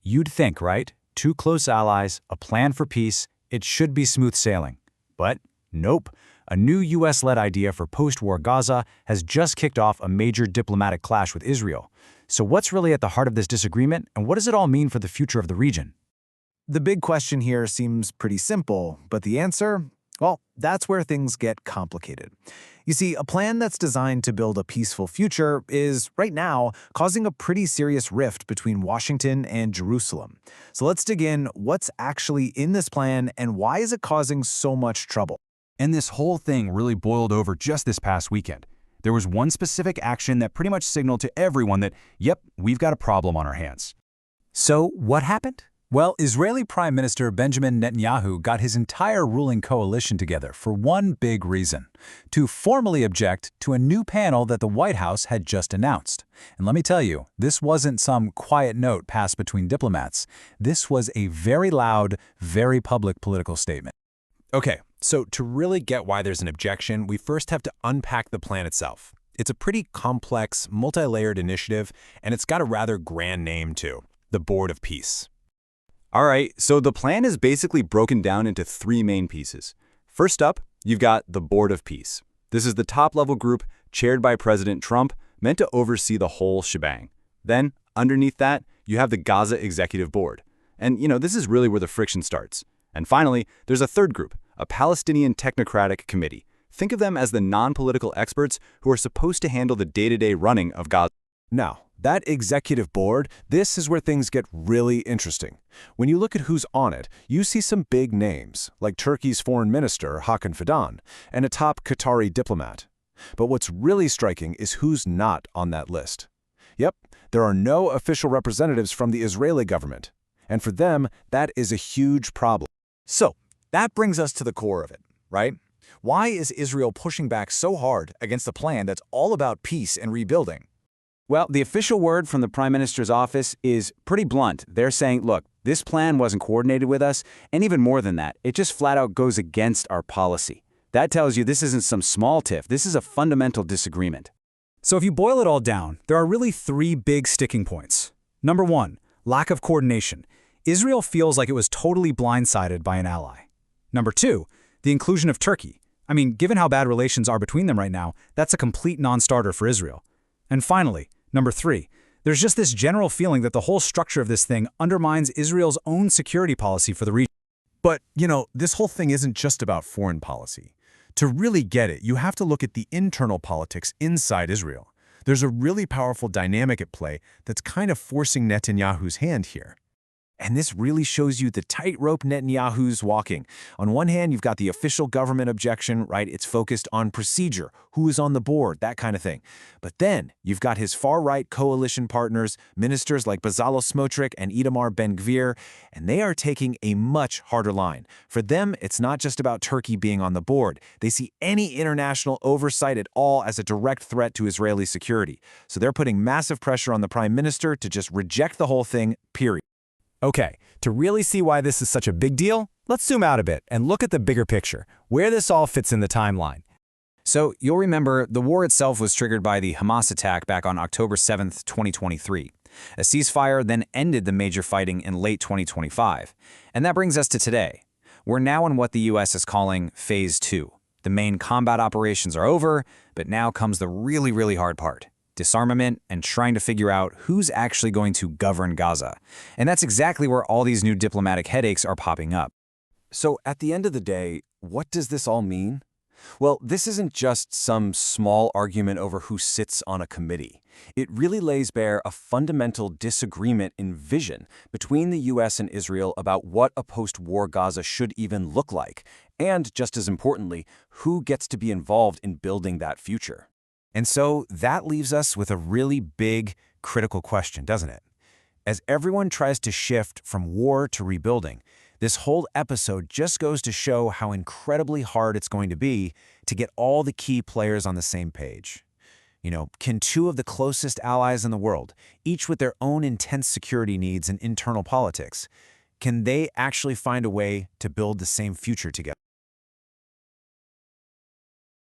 You'd think, right? Two close allies, a plan for peace, it should be smooth sailing. But nope. A new US-led idea for post-war Gaza has just kicked off a major diplomatic clash with Israel. So what's really at the heart of this disagreement, and what does it all mean for the future of the region? The big question here seems pretty simple, but the answer? Well, that's where things get complicated. You see, a plan that's designed to build a peaceful future is, right now, causing a pretty serious rift between Washington and Jerusalem. So let's dig in. What's actually in this plan, and why is it causing so much trouble? And this whole thing really boiled over just this past weekend. There was one specific action that pretty much signaled to everyone that, yep, we've got a problem on our hands. So what happened? Well, Israeli Prime Minister Benjamin Netanyahu got his entire ruling coalition together for one big reason: to formally object to a new panel that the White House had just announced. And let me tell you, this wasn't some quiet note passed between diplomats. This was a very loud, very public political statement. Okay, so to really get why there's an objection, we first have to unpack the plan itself. It's a pretty complex, multi-layered initiative, and it's got a rather grand name too: the Board of Peace. All right, so the plan is basically broken down into three main pieces. First up, you've got the Board of Peace. This is the top-level group chaired by President Trump, meant to oversee the whole shebang. Then, underneath that, you have the Gaza Executive Board. And, this is really where the friction starts. And finally, there's a third group, a Palestinian technocratic committee. Think of them as the non-political experts who are supposed to handle the day-to-day running of Gaza. Now, that executive board, this is where things get really interesting. When you look at who's on it, you see some big names, like Turkey's foreign minister, Hakan Fidan, and a top Qatari diplomat. But what's really striking is who's not on that list. Yep, there are no official representatives from the Israeli government. And for them, that is a huge problem. So, that brings us to the core of it, right? Why is Israel pushing back so hard against a plan that's all about peace and rebuilding? Well, the official word from the Prime Minister's office is pretty blunt. They're saying, look, this plan wasn't coordinated with us, and even more than that, it just flat out goes against our policy. That tells you this isn't some small tiff, this is a fundamental disagreement. So if you boil it all down, there are really three big sticking points. Number one, lack of coordination. Israel feels like it was totally blindsided by an ally. Number two, the inclusion of Turkey. I mean, given how bad relations are between them right now, that's a complete non-starter for Israel. And finally, Number three, there's just this general feeling that the whole structure of this thing undermines Israel's own security policy for the region. But, this whole thing isn't just about foreign policy. To really get it, you have to look at the internal politics inside Israel. There's a really powerful dynamic at play that's kind of forcing Netanyahu's hand here. And this really shows you the tightrope Netanyahu's walking. On one hand, you've got the official government objection, right? It's focused on procedure, who is on the board, that kind of thing. But then you've got his far-right coalition partners, ministers like Bezalel Smotrich and Itamar Ben-Gvir, and they are taking a much harder line. For them, it's not just about Turkey being on the board. They see any international oversight at all as a direct threat to Israeli security. So they're putting massive pressure on the Prime Minister to just reject the whole thing, period. Okay, to really see why this is such a big deal, let's zoom out a bit and look at the bigger picture, where this all fits in the timeline. So you'll remember the war itself was triggered by the Hamas attack back on October 7th, 2023. A ceasefire then ended the major fighting in late 2025. And that brings us to today. We're now in what the US is calling Phase 2. The main combat operations are over, but now comes the really, really hard part: disarmament and trying to figure out who's actually going to govern Gaza. And that's exactly where all these new diplomatic headaches are popping up. So at the end of the day, what does this all mean? Well, this isn't just some small argument over who sits on a committee. It really lays bare a fundamental disagreement in vision between the US and Israel about what a post-war Gaza should even look like, and just as importantly, who gets to be involved in building that future. And so that leaves us with a really big, critical question, doesn't it? As everyone tries to shift from war to rebuilding, this whole episode just goes to show how incredibly hard it's going to be to get all the key players on the same page. Can two of the closest allies in the world, each with their own intense security needs and internal politics, can they actually find a way to build the same future together?